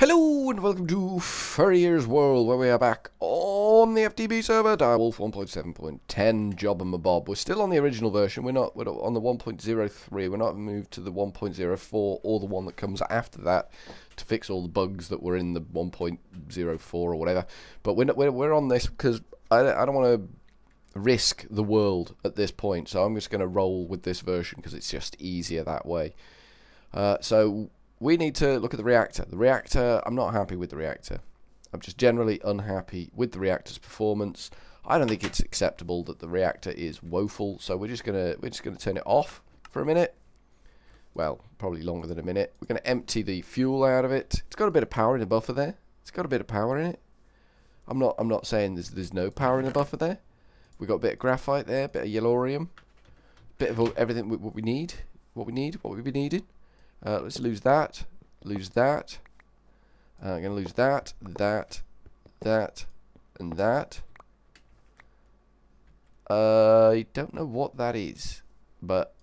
Hello and welcome to Furrier's World, where we are back on the FTB server, Direwolf 1.7.10, Job and Mabob. We're still on the original version, we're not on the 1.03, we're not moved to the 1.04 or the one that comes after that to fix all the bugs that were in the 1.04 or whatever. But we're on this because I don't want to risk the world at this point, so I'm just going to roll with this version because it's just easier that way. So we need to look at the reactor. The reactor, I'm not happy with the reactor. I'm just generally unhappy with the reactor's performance. I don't think it's acceptable that the reactor is woeful, so we're just gonna turn it off for a minute. Well, probably longer than a minute. We're gonna empty the fuel out of it. It's got a bit of power in the buffer there. It's got a bit of power in it. I'm not saying there's no power in the buffer there. We've got a bit of graphite there, a bit of yellorium, bit of everything what we need, what we've been needing. Let's lose that. I'm going to lose that, and that. I don't know what that is, but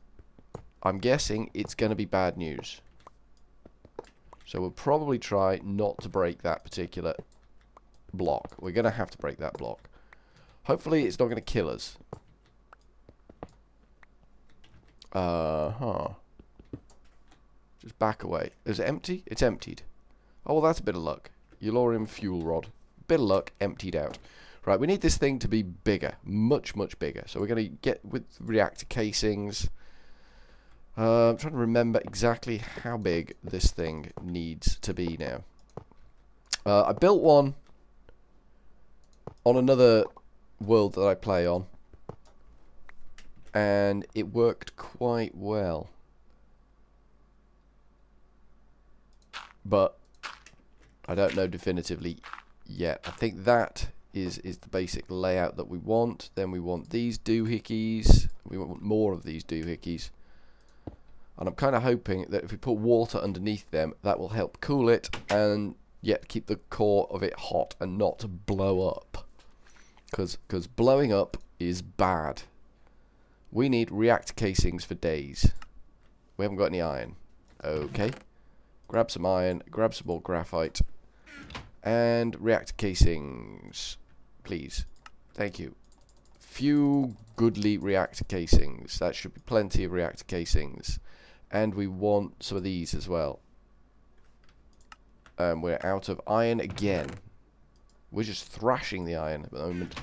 I'm guessing it's going to be bad news. So we'll probably try not to break that particular block. We're going to have to break that block. Hopefully it's not going to kill us. Just back away. Is it empty? It's emptied. Oh, well, that's a bit of luck. Yellorium fuel rod. Bit of luck, emptied out. Right, we need this thing to be bigger. Much, much bigger. So we're going to get with reactor casings. I'm trying to remember exactly how big this thing needs to be now. I built one on another world that I play on, and it worked quite well. But I don't know definitively yet. I think that is the basic layout that we want. Then we want these doohickeys. We want more of these doohickeys. And I'm kind of hoping that if we put water underneath them, that will help cool it and yet keep the core of it hot and not blow up. Because blowing up is bad. We need reactor casings for days. We haven't got any iron. Okay. Grab some iron, grab some more graphite, and reactor casings, please. Thank you. Few goodly reactor casings. That should be plenty of reactor casings. And we want some of these as well. We're out of iron again. We're just thrashing the iron at the moment.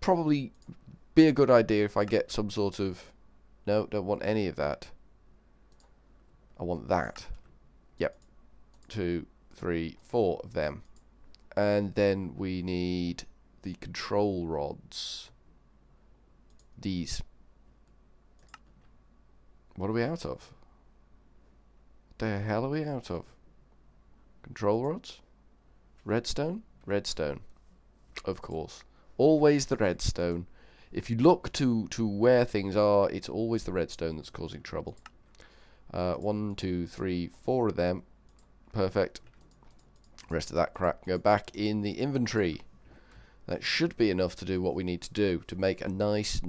Probably be a good idea if I get some sort of... No, don't want any of that. I want that. 2, 3, 4 of them. And then we need the control rods. These. What are we out of? What the hell are we out of? Control rods? Redstone? Redstone. Of course. Always the redstone. If you look to where things are, it's always the redstone that's causing trouble. 1, 2, 3, 4 of them. Perfect. Rest of that crap can go back in the inventory. That should be enough to do what we need to do to make a nice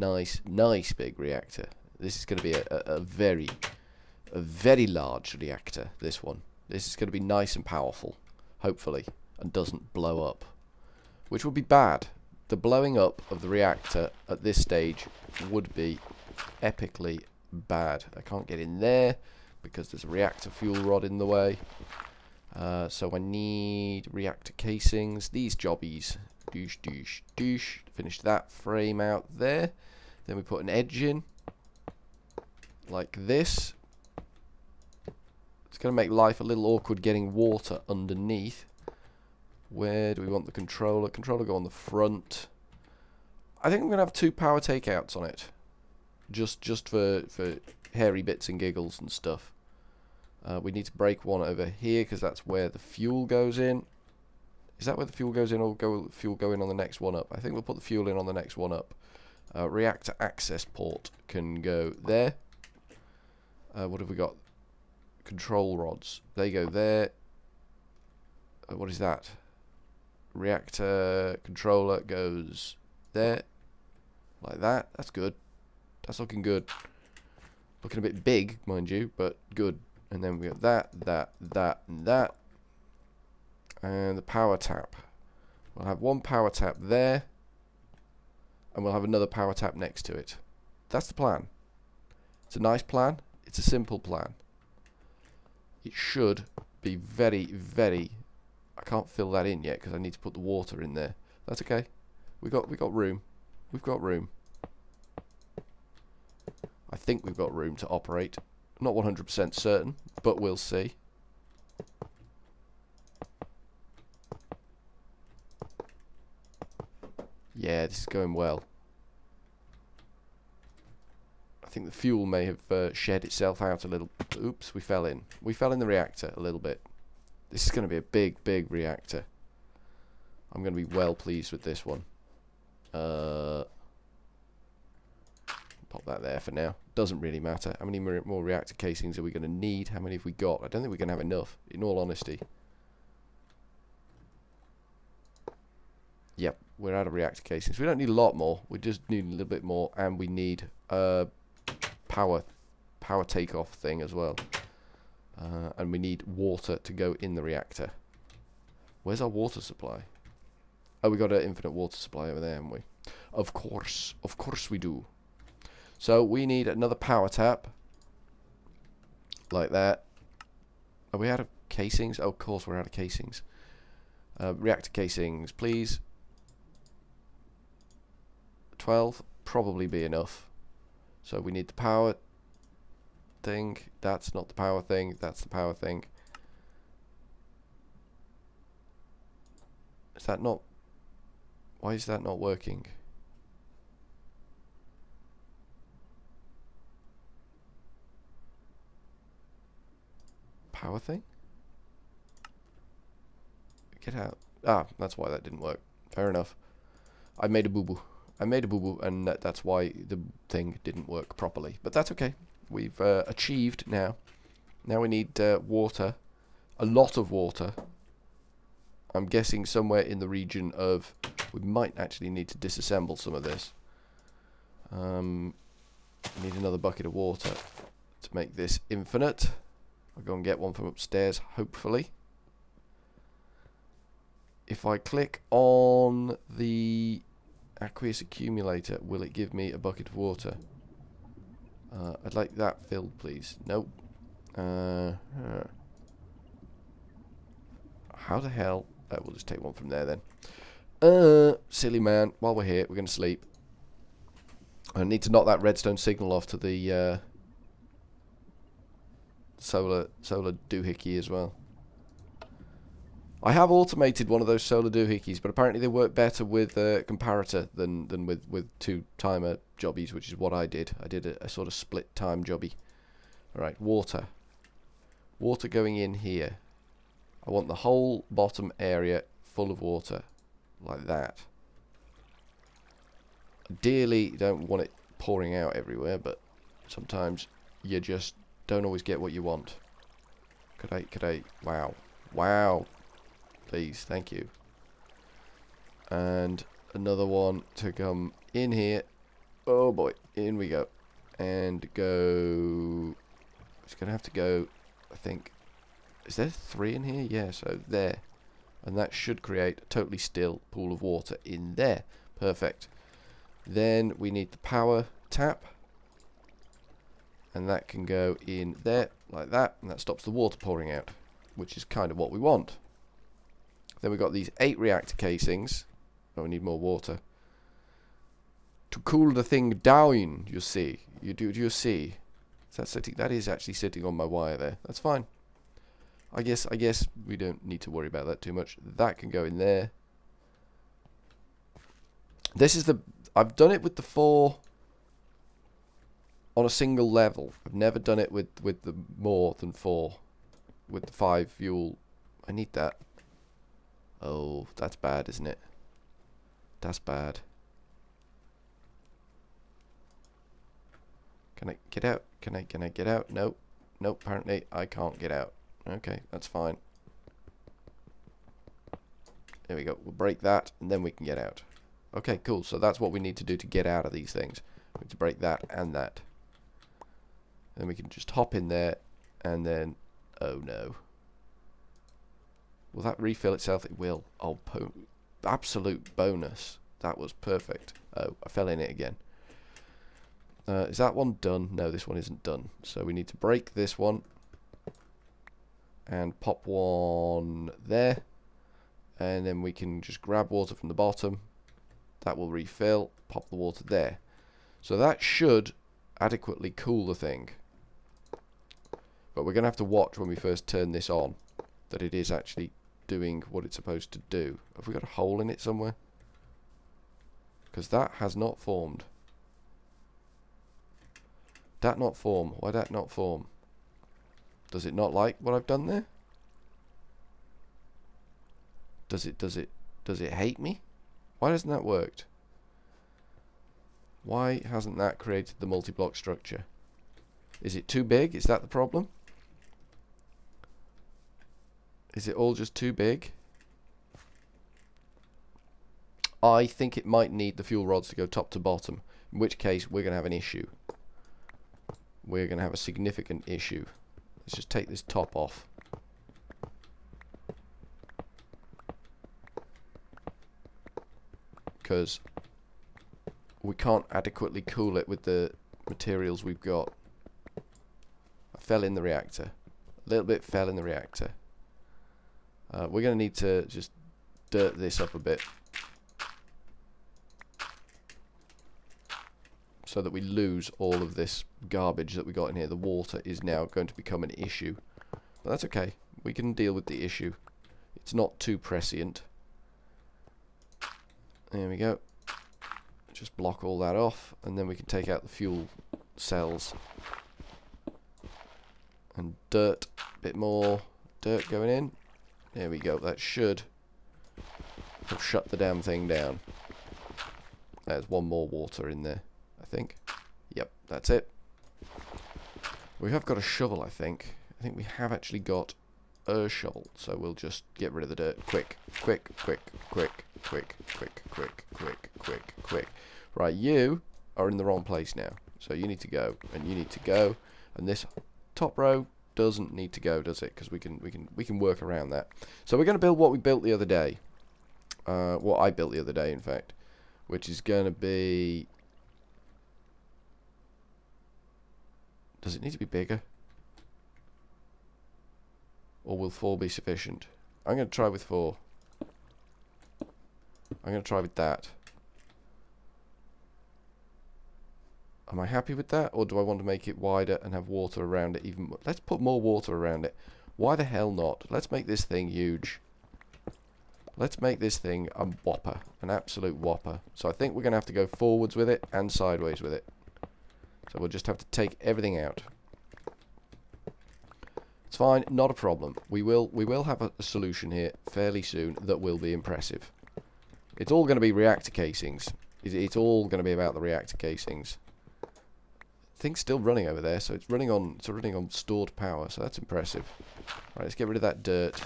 big reactor. This is going to be a very large reactor, this one. This is going to be nice and powerful, hopefully, and doesn't blow up. Which would be bad. The blowing up of the reactor at this stage would be epically bad. I can't get in there because there's a reactor fuel rod in the way. So I need reactor casings. These jobbies. Douche, douche, douche. Finish that frame out there. Then we put an edge in. Like this. It's going to make life a little awkward getting water underneath. Where do we want the controller? Controller go on the front. I think I'm going to have 2 power takeouts on it. Just for hairy bits and giggles and stuff. We need to break one over here because that's where the fuel goes in. Is that where the fuel goes in, or fuel go in on the next one up? I think we'll put the fuel in on the next one up. Reactor access port can go there. What have we got? Control rods. They go there. What is that? Reactor controller goes there. Like that. That's good. That's looking good. Looking a bit big, mind you, but good. And then we got that, and that. And the power tap. We'll have one power tap there, and we'll have another power tap next to it. That's the plan. It's a nice plan. It's a simple plan. It should be very, very... I can't fill that in yet because I need to put the water in there. That's okay. We got room. We've got room. I think we've got room to operate. I'm not 100% certain, but we'll see. Yeah, this is going well. I think the fuel may have shed itself out a little. Oops, we fell in. We fell in the reactor a little bit. This is going to be a big, big reactor. I'm going to be well pleased with this one. Pop that there for now. Doesn't really matter. How many more reactor casings are we going to need? How many have we got? I don't think we're going to have enough, in all honesty. Yep, we're out of reactor casings. We don't need a lot more. We just need a little bit more, and we need power takeoff thing as well. And we need water to go in the reactor. Where's our water supply? Oh, we got an infinite water supply over there, haven't we? Of course we do. So we need another power tap, like that. Are we out of casings? Oh, of course we're out of casings. Reactor casings, please. 12 probably be enough. So we need the power thing. That's not the power thing. That's the power thing. Is that not... Why is that not working? Power thing? Get out. Ah, that's why that didn't work. Fair enough. I made a boo-boo. I made a boo-boo, and that's why the thing didn't work properly. But that's okay. We've achieved now. Now we need water. A lot of water. I'm guessing somewhere in the region of... We might actually need to disassemble some of this. Need another bucket of water to make this infinite. I'll go and get one from upstairs, hopefully. If I click on the aqueous accumulator, will it give me a bucket of water? I'd like that filled, please. Nope. How the hell... we'll just take one from there then. Silly man. While we're here, we're going to sleep. I need to knock that redstone signal off to the solar doohickey as well. I have automated one of those solar doohickeys, but apparently they work better with a comparator than with two timer jobbies, which is what I did. I did a sort of split time jobby. Alright, water. Water going in here. I want the whole bottom area full of water. Like that. Ideally, you don't want it pouring out everywhere, but sometimes you just don't always get what you want. Could I, wow. Wow. Please, thank you. And another one to come in here. Oh boy, in we go. And go, it's gonna have to go, I think, is there 3 in here? Yeah, so there. And that should create a totally still pool of water in there. Perfect. Then we need the power tap. And that can go in there, like that. And that stops the water pouring out, which is kind of what we want. Then we've got these 8 reactor casings. Oh, we need more water. To cool the thing down, you see. Do you see? Is that sitting? That is actually sitting on my wire there. That's fine. I guess we don't need to worry about that too much. That can go in there. This is the... I've done it with the 4 on a single level. I've never done it with the more than 4. With the 5 fuel. I need that. Oh, that's bad, isn't it? That's bad. Can I get out? Can I get out? No. Nope, apparently I can't get out. Okay, that's fine. There we go. We'll break that, and then we can get out. Okay, cool. So that's what we need to do to get out of these things. We need to break that and that. Then we can just hop in there, and then... Oh, no. Will that refill itself? It will. Oh, absolute bonus. That was perfect. Oh, I fell in it again. Is that one done? No, this one isn't done. So we need to break this one. And pop one there. And then we can just grab water from the bottom. That will refill. Pop the water there. So that should adequately cool the thing. But we're going to have to watch when we first turn this on that it is actually doing what it's supposed to do. Have we got a hole in it somewhere? Because that has not formed. That not form. Why that not form? Does it not like what I've done there? Does it hate me? Why hasn't that worked? Why hasn't that created the multi-block structure? Is it too big? Is that the problem? Is it all just too big? I think it might need the fuel rods to go top to bottom, in which case we're going to have an issue. We're going to have a significant issue. Let's just take this top off. Because we can't adequately cool it with the materials we've got. I fell in the reactor. A little bit fell in the reactor. We're going to need to just dirt this up a bit. So that we lose all of this garbage that we got in here. The water is now going to become an issue. But that's okay. We can deal with the issue. It's not too prescient. There we go. Just block all that off. And then we can take out the fuel cells. And dirt. A bit more dirt going in. There we go. That should have shut the damn thing down. There's one more water in there, I think. Yep, that's it. We have got a shovel, I think. I think we have actually got a shovel. So we'll just get rid of the dirt. Quick, quick, quick, quick, quick, quick, quick, quick, quick, quick. Right, you are in the wrong place now. So you need to go, and you need to go. And this top row doesn't need to go, does it? Because we can work around that. So we're going to build what we built the other day. What I built the other day, in fact, which is going to be. Does it need to be bigger? Or will 4 be sufficient? I'm going to try with 4. I'm going to try with that. Am I happy with that? Or do I want to make it wider and have water around it even more? Let's put more water around it. Why the hell not? Let's make this thing huge. Let's make this thing a whopper. An absolute whopper. So I think we're going to have to go forwards with it and sideways with it. So we'll just have to take everything out. It's fine, not a problem. We will have a solution here fairly soon that will be impressive. It's all going to be reactor casings. It's all going to be about the reactor casings. Thing's still running over there, so it's running on stored power, so that's impressive. Right, let's get rid of that dirt.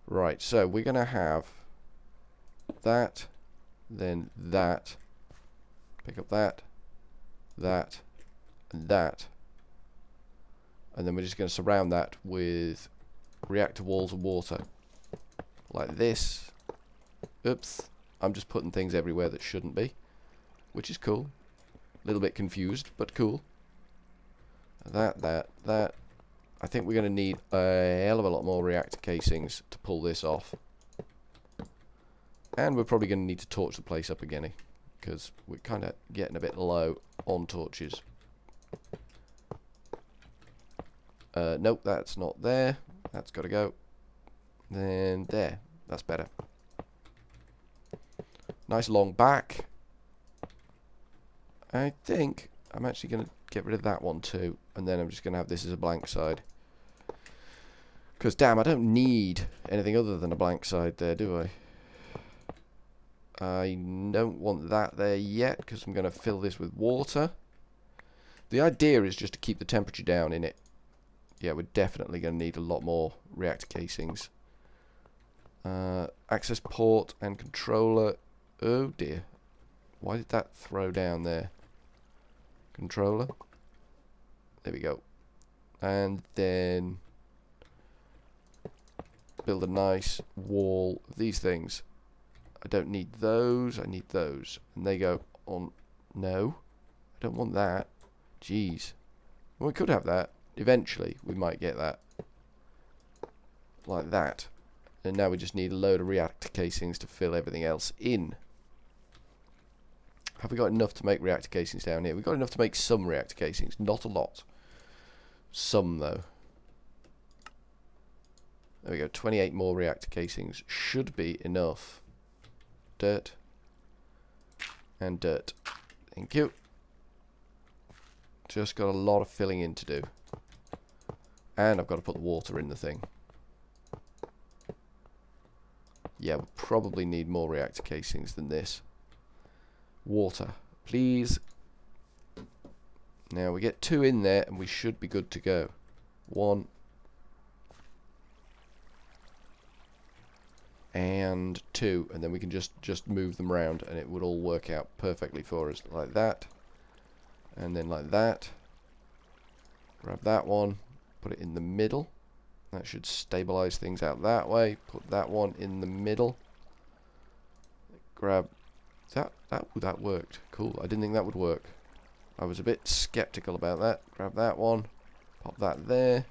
Right, so we're going to have that, then that, pick up that, that, and that. And then we're just going to surround that with reactor walls of water. Like this. Oops. I'm just putting things everywhere that shouldn't be. Which is cool. A little bit confused, but cool. That. I think we're going to need a hell of a lot more reactor casings to pull this off. And we're probably going to need to torch the place up again. Because we're kind of getting a bit low on torches. Nope, that's not there. That's got to go. Then there. That's better. Nice long back. I think I'm actually going to get rid of that one too. And then I'm just going to have this as a blank side. Because damn, I don't need anything other than a blank side there, do I? I don't want that there yet because I'm going to fill this with water. The idea is just to keep the temperature down in it. Yeah, we're definitely going to need a lot more reactor casings. Access port and controller. Oh dear. Why did that throw down there? Controller. There we go. And then build a nice wall of these things. I don't need those, I need those. And they go on. No, I don't want that. Jeez. Well, we could have that. Eventually, we might get that. Like that. And now we just need a load of reactor casings to fill everything else in. Have we got enough to make reactor casings down here? We've got enough to make some reactor casings. Not a lot. Some, though. There we go. 28 more reactor casings. Should be enough. Dirt. And dirt. Thank you. Just got a lot of filling in to do. And I've got to put the water in the thing. Yeah, we'll probably need more reactor casings than this. Water, please. Now we get 2 in there and we should be good to go. 1. And 2. And then we can just move them around and it would all work out perfectly for us. Like that. And then like that. Grab that one. Put it in the middle. That should stabilize things out that way. Put that one in the middle. Grab that. That worked. Cool. I didn't think that would work. I was a bit skeptical about that. Grab that one. Pop that there.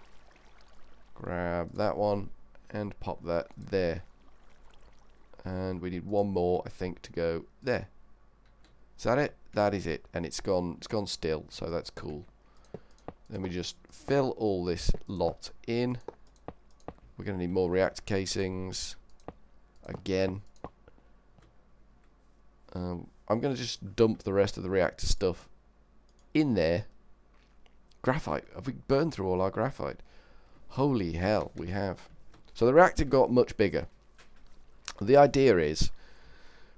Grab that one. And pop that there. And we need one more, I think, to go there. Is that it? That is it. And it's gone still, so that's cool. Then we just fill all this lot in. We're going to need more reactor casings. Again. I'm going to just dump the rest of the reactor stuff in there. Graphite. Have we burned through all our graphite? Holy hell, we have. So the reactor got much bigger. The idea is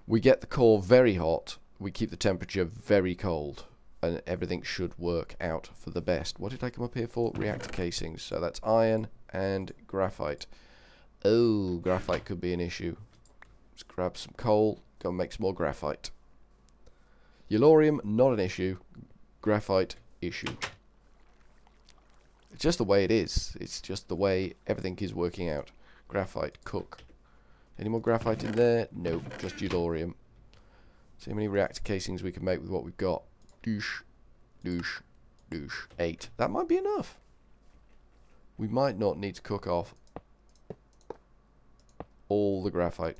we get the core very hot, we keep the temperature very cold, and everything should work out for the best. What did I come up here for? Reactor casings. So that's iron and graphite. Oh, graphite could be an issue. Let's grab some coal, go and make some more graphite. Yellorium, not an issue. Graphite, issue. It's just the way it is. It's just the way everything is working out. Graphite, cook. Any more graphite in there? Nope, just yellorium. See how many reactor casings we can make with what we've got. Douche, douche, douche. 8. That might be enough. We might not need to cook off all the graphite.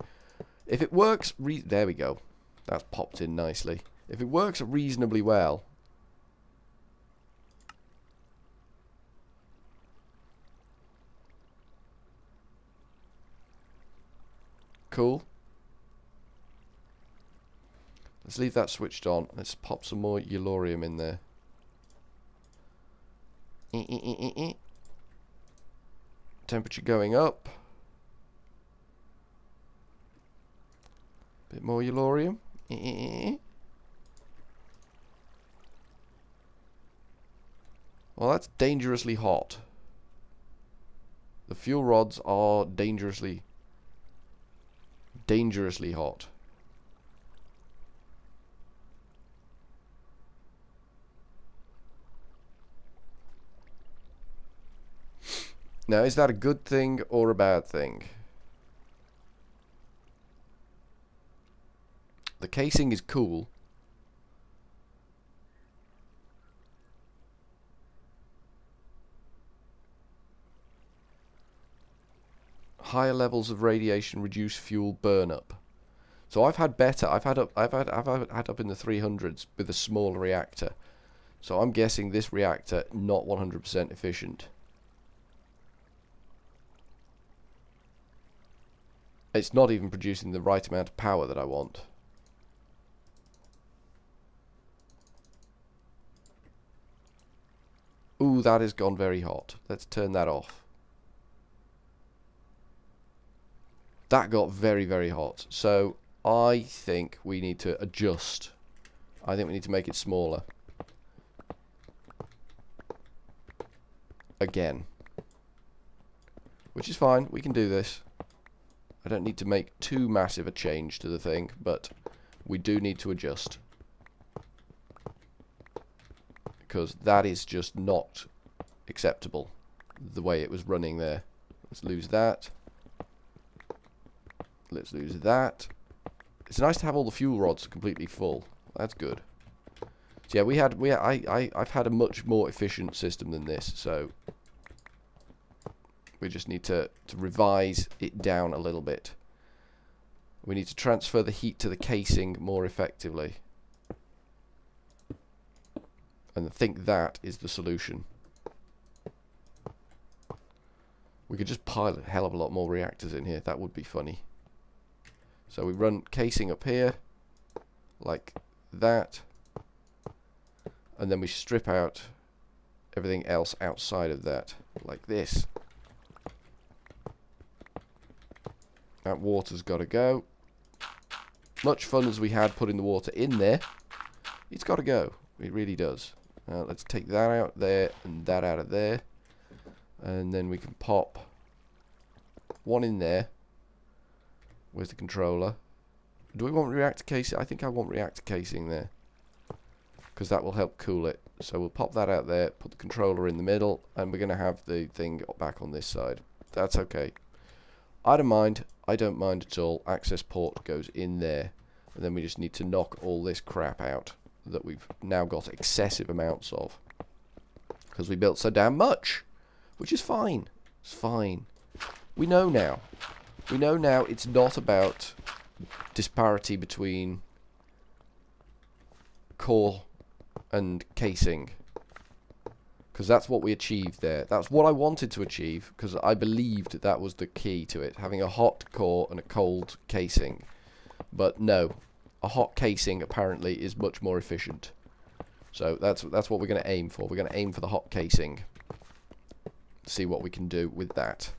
If it works, there we go. That's popped in nicely. If it works reasonably well, cool. Let's leave that switched on. Let's pop some more yellorium in there. Temperature going up. Bit more yellorium. Well, that's dangerously hot. The fuel rods are dangerously hot. Now, is that a good thing or a bad thing? The casing is cool. Higher levels of radiation reduce fuel burnup. So I've had better. I've had up in the 300s with a smaller reactor. So I'm guessing this reactor not 100% efficient. It's not even producing the right amount of power that I want. Ooh, that has gone very hot. Let's turn that off. That got very, very hot. So I think we need to adjust. I think we need to make it smaller. Again. Which is fine. We can do this. I don't need to make too massive a change to the thing, but we do need to adjust. Because that is just not acceptable, the way it was running there. Let's lose that. Let's lose that. It's nice to have all the fuel rods completely full. That's good. So yeah, I've had a much more efficient system than this, so we just need to revise it down a little bit. We need to transfer the heat to the casing more effectively. And I think that is the solution. We could just pile a hell of a lot more reactors in here. That would be funny. So we run casing up here, like that. And then we strip out everything else outside of that, like this. That water's got to go. Much fun as we had putting the water in there, it's got to go. It really does. Let's take that out there and that out of there. And then we can pop one in there. Where's the controller? Do we want reactor casing? I think I want reactor casing there, because that will help cool it. So we'll pop that out there, put the controller in the middle, and we're going to have the thing back on this side. That's okay. I don't mind. I don't mind at all. Access port goes in there. And then we just need to knock all this crap out that we've now got excessive amounts of, because we built so damn much, which is fine. It's fine. We know now. We know now it's not about disparity between core and casing, because that's what we achieved there. That's what I wanted to achieve, because I believed that was the key to it, having a hot core and a cold casing. But no, a hot casing apparently is much more efficient. So that's what we're going to aim for. We're going to aim for the hot casing. See what we can do with that.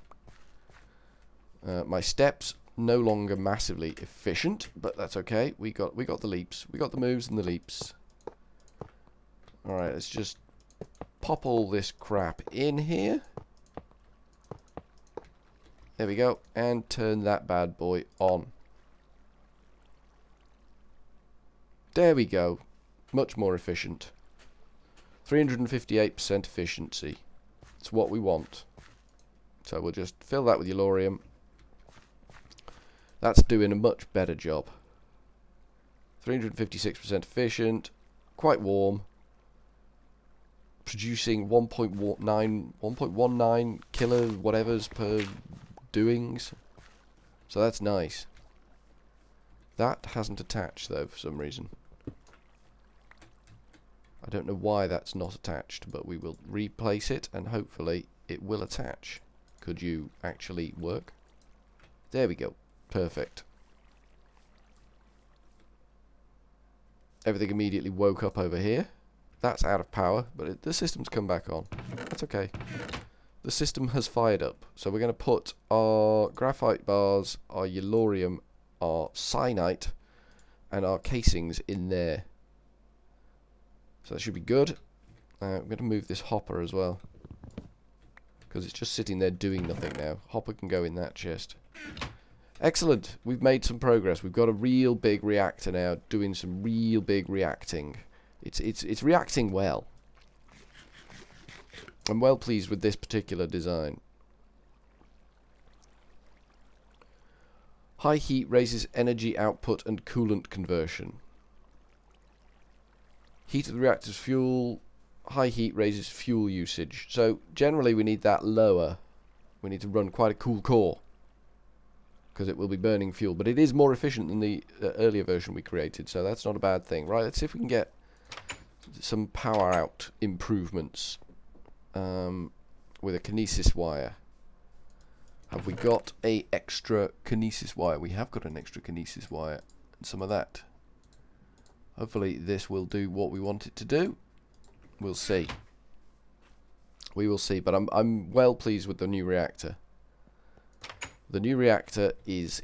My steps no longer massively efficient, but that's okay. We got the leaps. We got the moves and the leaps. All right, let's just pop all this crap in here. There we go, and turn that bad boy on. There we go. Much more efficient. 358% efficiency. It's what we want. So we'll just fill that with Yellorium. That's doing a much better job. 356% efficient. Quite warm. Producing 1.19 kilo whatevers per doings. So that's nice. That hasn't attached though for some reason. I don't know why that's not attached, but we will replace it and hopefully it will attach. Could you actually work? There we go. Perfect. Everything immediately woke up over here. That's out of power, but the system's come back on. That's okay. The system has fired up. So we're going to put our graphite bars, our Yellorium, our cyanite, and our casings in there. So that should be good. I'm going to move this hopper as well, because it's just sitting there doing nothing now. Hopper can go in that chest. Excellent. We've made some progress. We've got a real big reactor now doing some real big reacting. It's reacting well. I'm well pleased with this particular design. High heat raises energy output and coolant conversion. Heat of the reactor's fuel. High heat raises fuel usage. So generally we need that lower. We need to run quite a cool core, because it will be burning fuel. But it is more efficient than the earlier version we created, so that's not a bad thing. Right, let's see if we can get some power out improvements with a kinesis wire. Have we got a extra kinesis wire? We have got an extra kinesis wire and some of that. Hopefully this will do what we want it to do. We'll see. We will see, but I'm well pleased with the new reactor. The new reactor is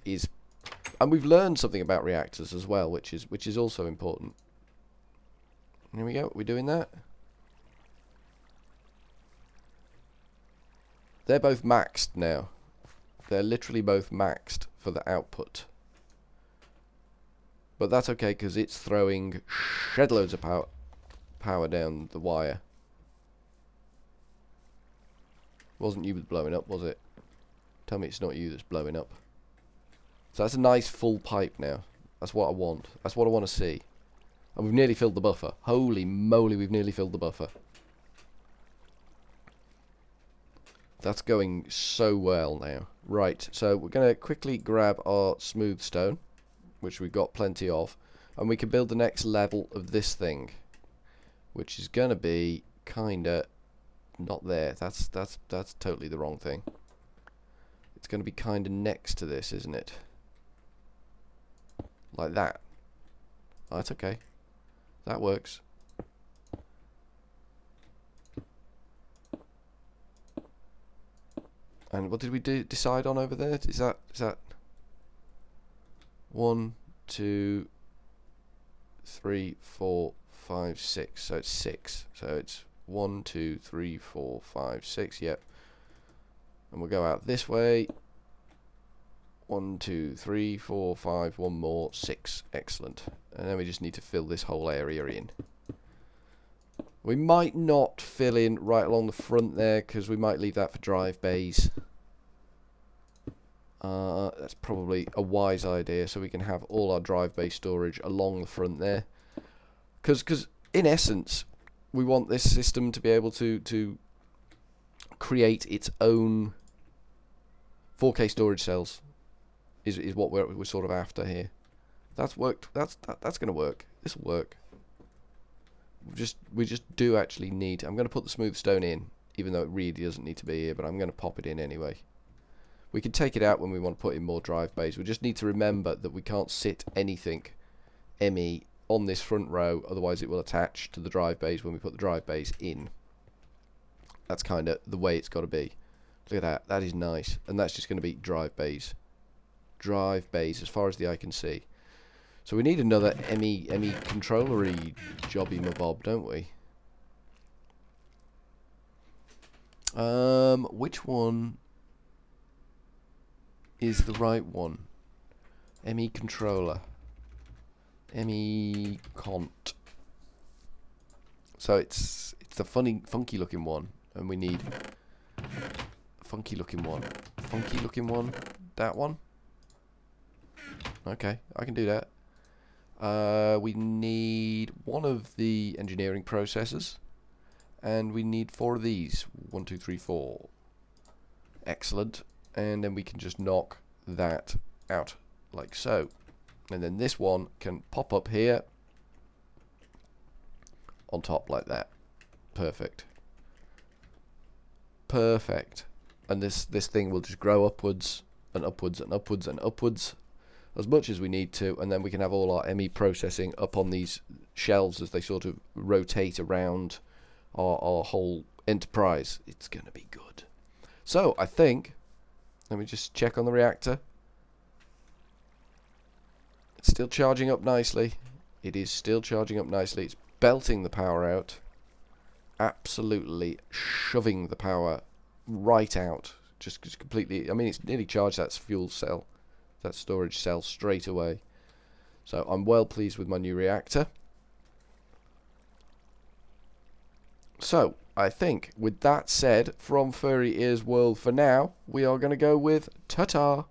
and we've learned something about reactors as well, which is also important. Here we go. We're doing that. They're both maxed now. They're literally both maxed for the output. But that's okay, because it's throwing shed loads of power down the wire. Wasn't you blowing up, was it? Tell me it's not you that's blowing up. So that's a nice full pipe now. That's what I want. That's what I want to see. And we've nearly filled the buffer. Holy moly, we've nearly filled the buffer. That's going so well now. Right, so we're going to quickly grab our smooth stone, which we've got plenty of, and we can build the next level of this thing, which is going to be kinda not there. That's totally the wrong thing. It's going to be kinda next to this, isn't it? Like that. Oh, that's okay. That works. And what did we decide on over there? Is that 1, 2, 3, 4, 5, 6? So it's 6. So it's 1, 2, 3, 4, 5, 6. Yep. And we'll go out this way. 1, 2, 3, 4, 5. One more. 6. Excellent. And then we just need to fill this whole area in. We might not fill in right along the front there, because we might leave that for drive bays. That's probably a wise idea, so we can have all our drive bay storage along the front there. Because in essence, we want this system to be able to create its own 4K storage cells. Is what we're sort of after here. That's worked. That's going to work. This will work. We just do actually need. I'm going to put the smooth stone in, even though it really doesn't need to be here. But I'm going to pop it in anyway. We can take it out when we want to put in more drive bays. We just need to remember that we can't sit anything ME on this front row, otherwise it will attach to the drive bays when we put the drive bays in. That's kind of the way it's got to be. Look at that. That is nice. And that's just going to be drive bays. Drive bays as far as the eye can see. So we need another ME controller-y jobby mabob, don't we? Which one is the right one? ME controller. ME cont. So it's the funky looking one, and we need a funky looking one. Funky looking one. That one. Okay, I can do that. We need one of the engineering processors, and we need 4 of these. 1, 2, 3, 4. Excellent. And then we can just knock that out like so. And then this one can pop up here on top like that. Perfect. Perfect. And this thing will just grow upwards and upwards and upwards and upwards as much as we need to, and then we can have all our ME processing up on these shelves as they sort of rotate around our whole enterprise. It's going to be good. So I think, let me just check on the reactor. It's still charging up nicely. It is still charging up nicely. It's belting the power out. Absolutely shoving the power right out. Just completely, I mean, it's nearly charged that fuel cell, that storage cell straight away. So I'm well pleased with my new reactor. So I think with that said, from Furry Ears World for now, we are going to go with ta-ta.